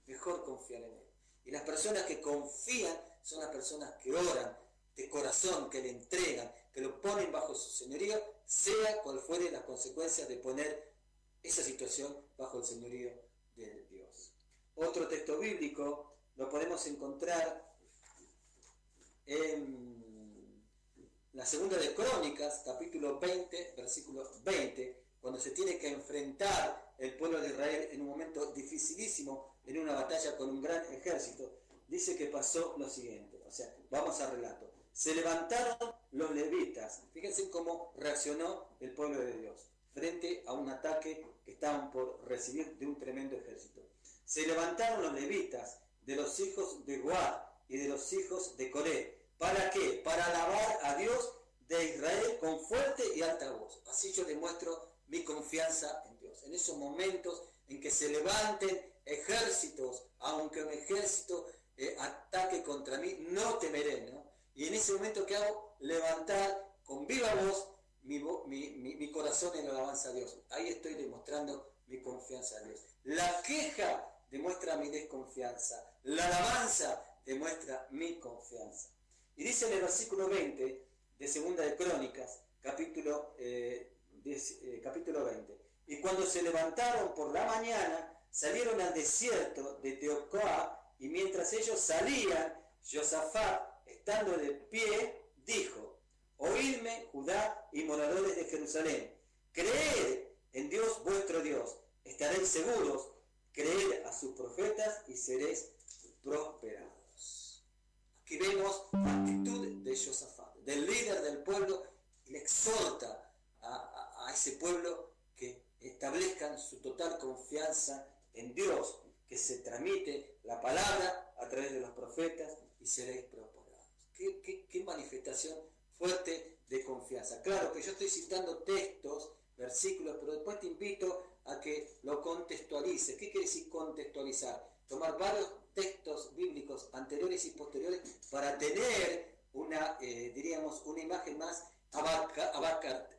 mejor confiar en Él. Y las personas que confían son las personas que oran de corazón, que le entregan, que lo ponen bajo su señorío, sea cual fuere las consecuencias de poner esa situación bajo el señorío de Dios. Otro texto bíblico lo podemos encontrar en la segunda de Crónicas, capítulo 20, versículo 20, cuando se tiene que enfrentar el pueblo de Israel en un momento dificilísimo, en una batalla con un gran ejército. Dice que pasó lo siguiente, o sea, vamos al relato. Se levantaron los levitas, fíjense cómo reaccionó el pueblo de Dios frente a un ataque que estaban por recibir de un tremendo ejército. Se levantaron los levitas de los hijos de Gad y de los hijos de Coré. ¿Para qué? Para alabar a Dios de Israel con fuerte y alta voz. Así yo demuestro mi confianza en Dios. En esos momentos en que se levanten ejércitos, aunque un ejército ataque contra mí, no temeré, ¿no? Y en ese momento que hago, levantar con viva voz mi corazón en la alabanza a Dios. Ahí estoy demostrando mi confianza a Dios. La queja demuestra mi desconfianza. La alabanza demuestra mi confianza. Y dice en el versículo 20 de Segunda de Crónicas, capítulo 20. Y cuando se levantaron por la mañana, salieron al desierto de Tecoa, y mientras ellos salían, Josafat, estando de pie, dijo, oídme, Judá y moradores de Jerusalén, creed en Dios vuestro Dios, estaréis seguros, creed a sus profetas y seréis prosperados. Aquí vemos la actitud de Josafat, del líder del pueblo, y le exhorta a ese pueblo que establezcan su total confianza en Dios, que se transmite la palabra a través de los profetas y seréis prosperados. ¿Qué manifestación fuerte de confianza? Claro que yo estoy citando textos, versículos, pero después te invito a que lo contextualices. ¿Qué quiere decir contextualizar? Tomar varios textos bíblicos anteriores y posteriores para tener una imagen más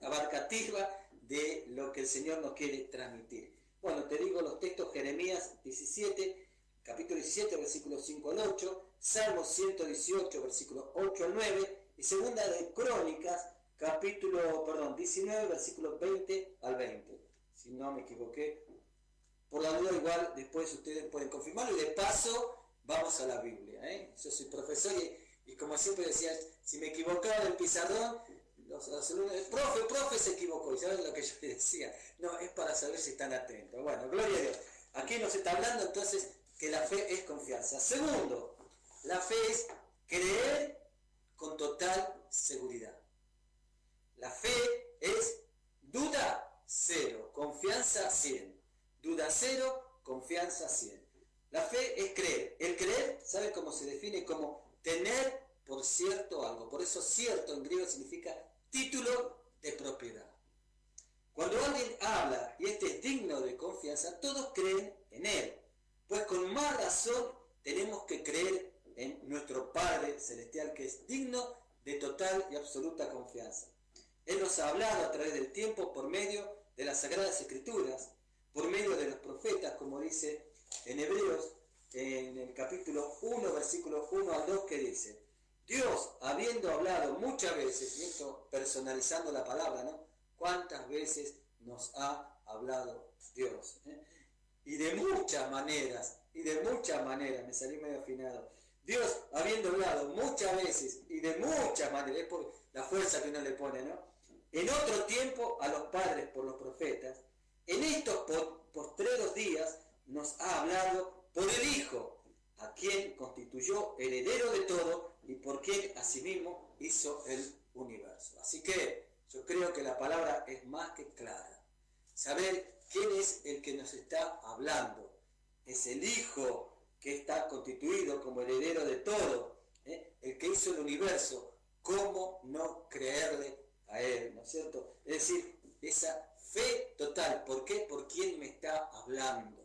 abarcativa de lo que el Señor nos quiere transmitir. Bueno, te digo los textos: Jeremías 17, capítulo 17, versículos 5 al 8, Salmo 118, versículos 8 al 9, y Segunda de Crónicas, capítulo 19, versículos 20 al 20. Si no me equivoqué, por la duda igual después ustedes pueden confirmarlo, y de paso vamos a la Biblia. Yo soy profesor y como siempre decía, si me equivocaba del pizarrón, los alumnos, profe se equivocó, y ¿saben lo que yo les decía? No, es para saber si están atentos. Bueno, gloria a Dios. Aquí nos está hablando entonces que la fe es confianza. Segundo, la fe es creer con total seguridad. La fe es duda confianza 100. Duda 0, confianza 100. La fe es creer. El creer, ¿sabe cómo se define? Como tener por cierto algo. Por eso cierto en griego significa título de propiedad. Cuando alguien habla y este es digno de confianza, todos creen en él. Pues con más razón tenemos que creer en nuestro Padre Celestial, que es digno de total y absoluta confianza. Él nos ha hablado a través del tiempo por medio de las Sagradas Escrituras, por medio de los profetas, como dice en Hebreos, en el capítulo 1, versículos 1 al 2, que dice: Dios, habiendo hablado muchas veces, y esto personalizando la palabra, ¿no? ¿Cuántas veces nos ha hablado Dios? Y de muchas maneras, me salí medio afinado. Dios, habiendo hablado muchas veces y de muchas maneras, es por la fuerza que uno le pone, ¿no? En otro tiempo a los padres por los profetas, en estos postreros días nos ha hablado por el Hijo, a quien constituyó heredero de todo y por quien asimismo hizo el universo. Así que yo creo que la palabra es más que clara. Saber quién es el que nos está hablando. Es el Hijo que está constituido como heredero de todo, el que hizo el universo. ¿Cómo no creerle a Él? ¿No es cierto? Es decir, esa fe total. ¿Por qué? Por quién me está hablando.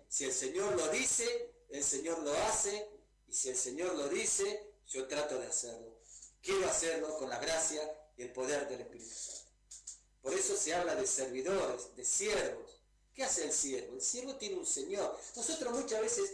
Si el Señor lo dice, el Señor lo hace, y si el Señor lo dice, yo trato de hacerlo. Quiero hacerlo con la gracia y el poder del Espíritu Santo. Por eso se habla de servidores, de siervos. ¿Qué hace el siervo? El siervo tiene un Señor. Nosotros muchas veces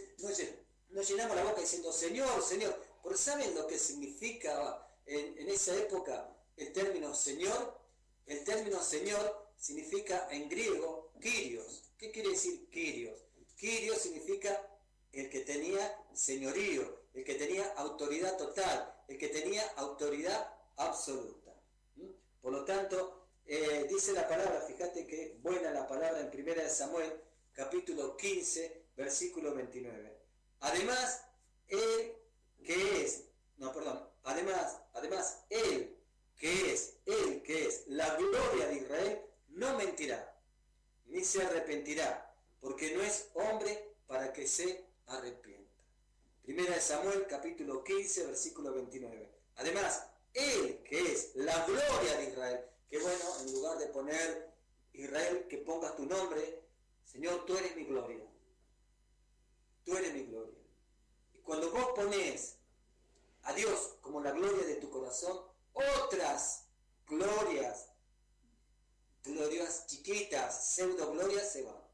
nos llenamos la boca diciendo Señor, Señor. ¿Pero saben lo que significa en esa época el término Señor? El término Señor significa en griego Kyrios. ¿Qué quiere decir Kyrios? Kyrios significa el que tenía señorío, el que tenía autoridad total, el que tenía autoridad absoluta. Por lo tanto, dice la palabra, fíjate que buena la palabra en 1 Samuel, capítulo 15, versículo 29. Además, él que es la gloria de Israel, no mentirá, ni se arrepentirá, porque no es hombre para que se arrepienta. 1 Samuel, capítulo 15, versículo 29. Además, él que es la gloria de Israel, que bueno, en lugar de poner Israel, que pongas tu nombre, Señor, tú eres mi gloria. Tú eres mi gloria. Y cuando vos ponés a Dios como la gloria de tu corazón, otras glorias chiquitas, pseudo glorias se van.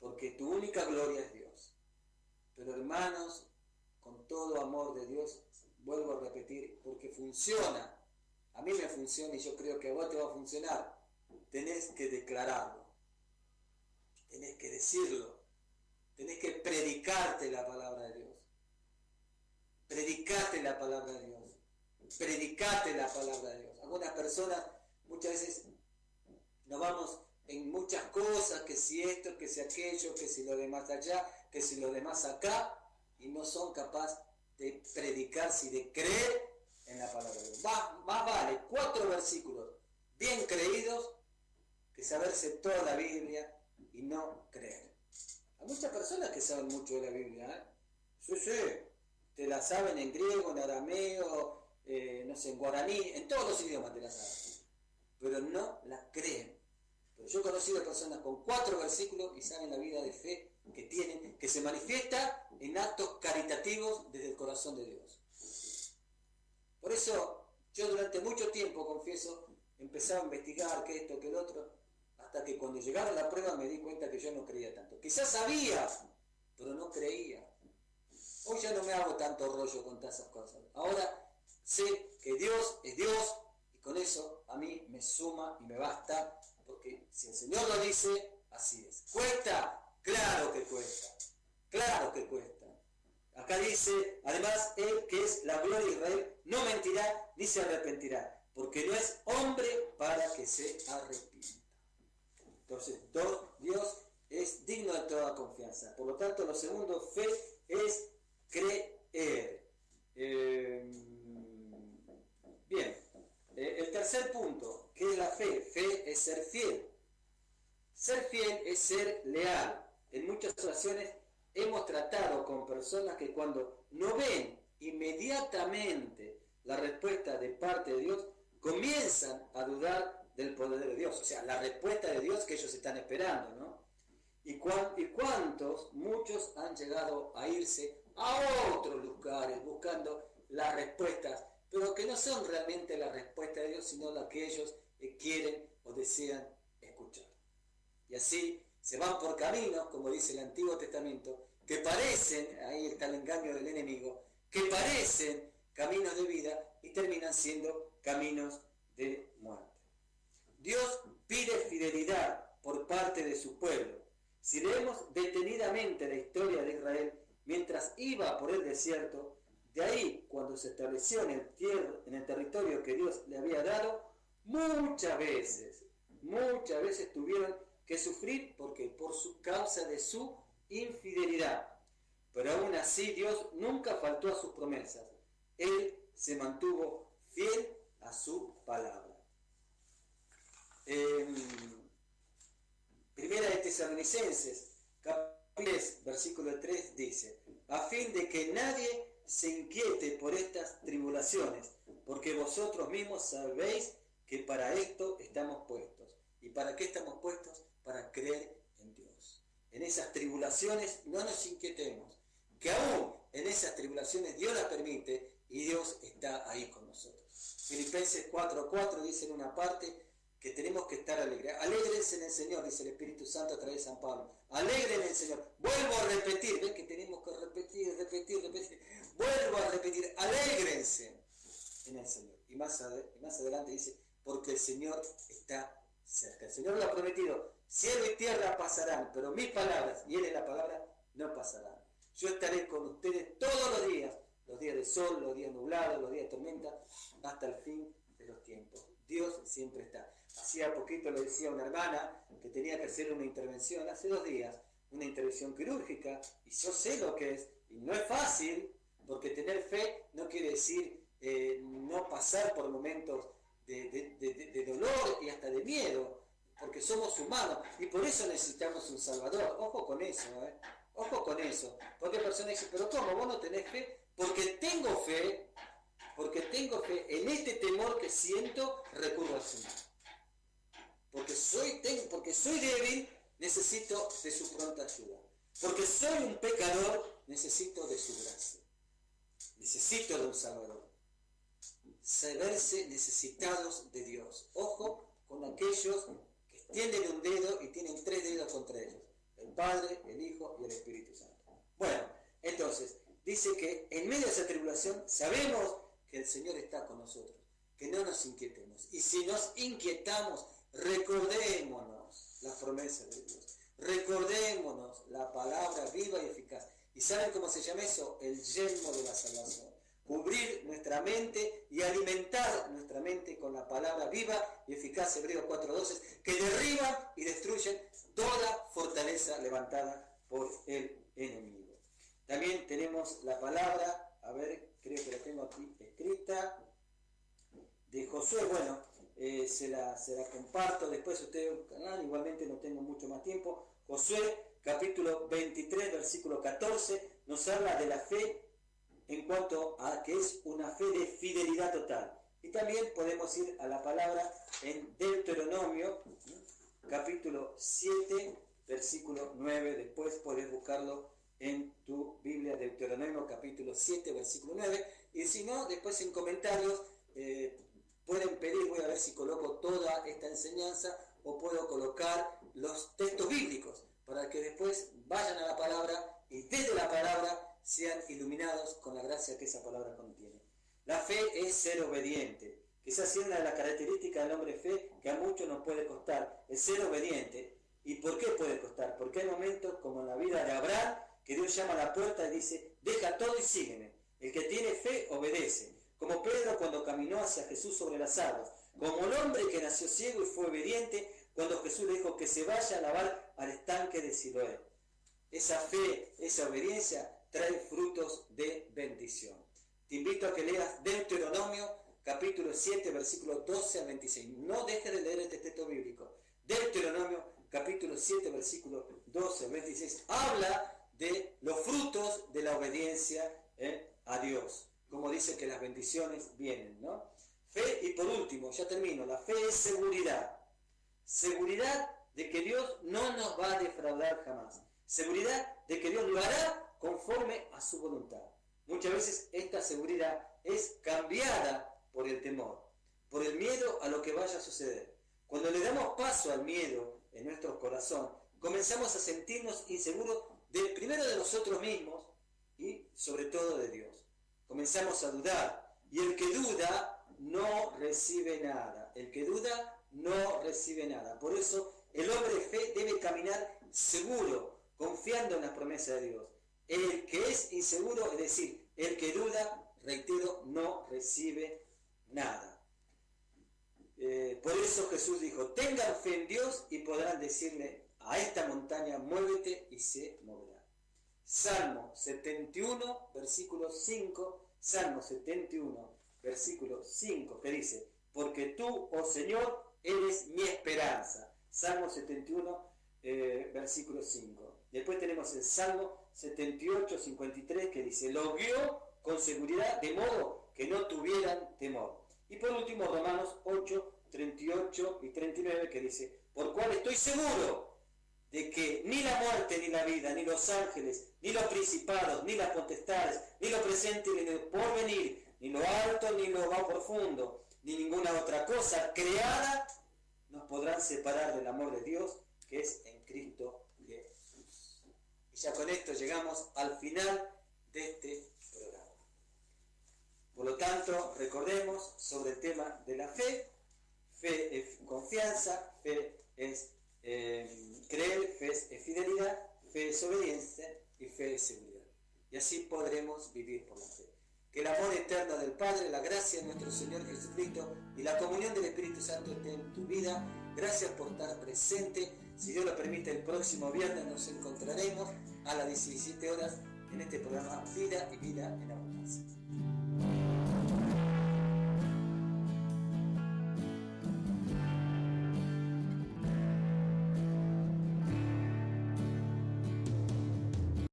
Porque tu única gloria es Dios. Pero hermanos, con todo amor de Dios, vuelvo a repetir, porque funciona. A mí me funciona y yo creo que a vos te va a funcionar. Tenés que declararlo. Tenés que decirlo. Tenés que predicarte la palabra de Dios. Predicate la palabra de Dios. Predicate la palabra de Dios. Algunas personas muchas veces nos vamos en muchas cosas, que si esto, que si aquello, que si lo demás allá, que si lo demás acá, y no son capaces de predicarse y de creer en la palabra de Dios. Más vale 4 versículos bien creídos que saberse toda la Biblia y no creer. Hay muchas personas que saben mucho de la Biblia, Sí, te la saben en griego, en arameo, no sé, en guaraní, en todos los idiomas te la saben, pero no la creen. Pero yo he conocido personas con 4 versículos y saben la vida de fe que tienen, que se manifiesta en actos caritativos desde el corazón de Dios. Por eso yo durante mucho tiempo, confieso, empezaba a investigar que esto, que el otro, hasta que cuando llegaron la prueba me di cuenta que yo no creía tanto. Quizás sabía, pero no creía. Hoy ya no me hago tanto rollo con todas esas cosas. Ahora sé que Dios es Dios y con eso a mí me suma y me basta, porque si el Señor lo dice, así es. ¿Cuesta? Claro que cuesta. Claro que cuesta. Acá dice, además, él que es la gloria de Israel, no mentirá ni se arrepentirá, porque no es hombre para que se arrepienta. Entonces, Dios es digno de toda confianza. Por lo tanto, lo segundo, fe, es creer. Bien, el tercer punto, ¿qué es la fe? Fe es ser fiel. Ser fiel es ser leal. En muchas ocasiones hemos tratado con personas que cuando no ven inmediatamente la respuesta de parte de Dios, comienzan a dudar del poder de Dios. O sea, la respuesta de Dios que ellos están esperando, ¿no? ¿Y cuántos, muchos han llegado a irse a otros lugares buscando las respuestas, pero que no son realmente la respuesta de Dios, sino la que ellos quieren o desean escuchar? Y así se van por caminos, como dice el Antiguo Testamento, que parecen, ahí está el engaño del enemigo, que parecen caminos de vida y terminan siendo caminos de muerte. Dios pide fidelidad por parte de su pueblo. Si leemos detenidamente la historia de Israel mientras iba por el desierto, de ahí cuando se estableció en el territorio que Dios le había dado, muchas veces tuvieron que sufrir porque por su causa de su infidelidad. Pero aún así Dios nunca faltó a sus promesas. Él se mantuvo fiel a su palabra. Primera de Tesalonicenses, capítulo 10, versículo 3 dice: a fin de que nadie se inquiete por estas tribulaciones, porque vosotros mismos sabéis que para esto estamos puestos. ¿Y para qué estamos puestos? Para creer en Dios. En esas tribulaciones no nos inquietemos, que aún en esas tribulaciones Dios las permite y Dios está ahí con nosotros. Filipenses 4:4 dice en una parte que tenemos que estar alegres. Alégrense en el Señor, dice el Espíritu Santo a través de San Pablo. Alegren en el Señor. Vuelvo a repetir, ven que tenemos que repetir. Vuelvo a repetir, alégrense en el Señor. Y más adelante dice, porque el Señor está cerca. El Señor lo ha prometido, cielo y tierra pasarán, pero mis palabras, y Él es la palabra, no pasarán. Yo estaré con ustedes todos los días de sol, los días nublados, los días de tormenta, hasta el fin de los tiempos. Dios siempre está. Hacía poquito le decía a una hermana que tenía que hacer una intervención, hace 2 días, una intervención quirúrgica, y yo sé lo que es, y no es fácil, porque tener fe no quiere decir no pasar por momentos de dolor y hasta de miedo, porque somos humanos, y por eso necesitamos un Salvador. Ojo con eso, ojo con eso, porque hay personas que dicen, pero ¿cómo? ¿Vos no tenés fe? Porque tengo fe, en este temor que siento, recurro al Señor. Porque soy débil, necesito de su pronta ayuda. Porque soy un pecador, necesito de su gracia. Necesito de un Salvador. Saberse necesitados de Dios. Ojo con aquellos que extienden un dedo y tienen 3 dedos contra ellos. El Padre, el Hijo y el Espíritu Santo. Bueno, entonces, dice que en medio de esa tribulación sabemos que el Señor está con nosotros, que no nos inquietemos. Y si nos inquietamos, recordémonos las promesas de Dios, recordémonos la palabra viva y eficaz. ¿Y saben cómo se llama eso? El yelmo de la salvación. Cubrir nuestra mente y alimentar nuestra mente con la palabra viva y eficaz, Hebreos 4:12, que derriban y destruyen toda fortaleza levantada por el enemigo. También tenemos la palabra, a ver, creo que la tengo aquí escrita, de Josué. Bueno, se la comparto después ustedes en el canal, igualmente no tengo mucho más tiempo. Josué, capítulo 23, versículo 14, nos habla de la fe en cuanto a que es una fe de fidelidad total. Y también podemos ir a la palabra en Deuteronomio, capítulo 7, versículo 9, después podés buscarlo en tu Biblia, Deuteronomio capítulo 7, versículo 9, y si no, después en comentarios pueden pedir, voy a ver si coloco toda esta enseñanza o puedo colocar los textos bíblicos, para que después vayan a la palabra y desde la palabra sean iluminados con la gracia que esa palabra contiene. La fe es ser obediente. Quizás sea una de las características del hombre de fe que a muchos nos puede costar, el ser obediente. ¿Y por qué puede costar? Porque hay momentos como en la vida de Abraham, que Dios llama a la puerta y dice, deja todo y sígueme. El que tiene fe obedece. Como Pedro cuando caminó hacia Jesús sobre las aguas. Como el hombre que nació ciego y fue obediente cuando Jesús le dijo que se vaya a lavar al estanque de Siloé. Esa fe, esa obediencia trae frutos de bendición. Te invito a que leas Deuteronomio capítulo 7, versículos 12 al 26. No dejes de leer este texto bíblico. Deuteronomio, capítulo 7, versículos 12 al 26, habla de los frutos de la obediencia a Dios. Como dice que las bendiciones vienen, ¿no? Fe, y por último, ya termino, la fe es seguridad. Seguridad de que Dios no nos va a defraudar jamás. Seguridad de que Dios lo hará conforme a su voluntad. Muchas veces esta seguridad es cambiada por el temor, por el miedo a lo que vaya a suceder. Cuando le damos paso al miedo en nuestro corazón, comenzamos a sentirnos inseguros primero de nosotros mismos y sobre todo de Dios. Comenzamos a dudar, y el que duda no recibe nada. El que duda no recibe nada. Por eso el hombre de fe debe caminar seguro, confiando en la promesa de Dios. El que es inseguro, es decir, el que duda, reitero, no recibe nada. Por eso Jesús dijo, tengan fe en Dios y podrán decirle a esta montaña, muévete, y se moverá. Salmo 71, versículo 5, Salmo 71, versículo 5, que dice, porque tú, oh Señor, eres mi esperanza. Salmo 71, versículo 5. Después tenemos el Salmo 78, 53, que dice, lo guió con seguridad, de modo que no tuvieran temor. Y por último, Romanos 8, 38 y 39, que dice, por cual estoy seguro de que ni la muerte, ni la vida, ni los ángeles, ni los principados, ni las potestades, ni lo presente, ni lo porvenir, ni lo alto, ni lo más profundo, ni ninguna otra cosa creada, nos podrán separar del amor de Dios, que es en Cristo Jesús. Y ya con esto llegamos al final de este programa. Por lo tanto, recordemos sobre el tema de la fe. Fe es confianza, fe es creer, fe es fidelidad, fe es obediencia y fe es seguridad. Y así podremos vivir por la fe. Que el amor eterno del Padre, la gracia de nuestro Señor Jesucristo y la comunión del Espíritu Santo esté en tu vida. Gracias por estar presente. Si Dios lo permite, el próximo viernes nos encontraremos a las 17 horas en este programa Vida y Vida en Abundancia.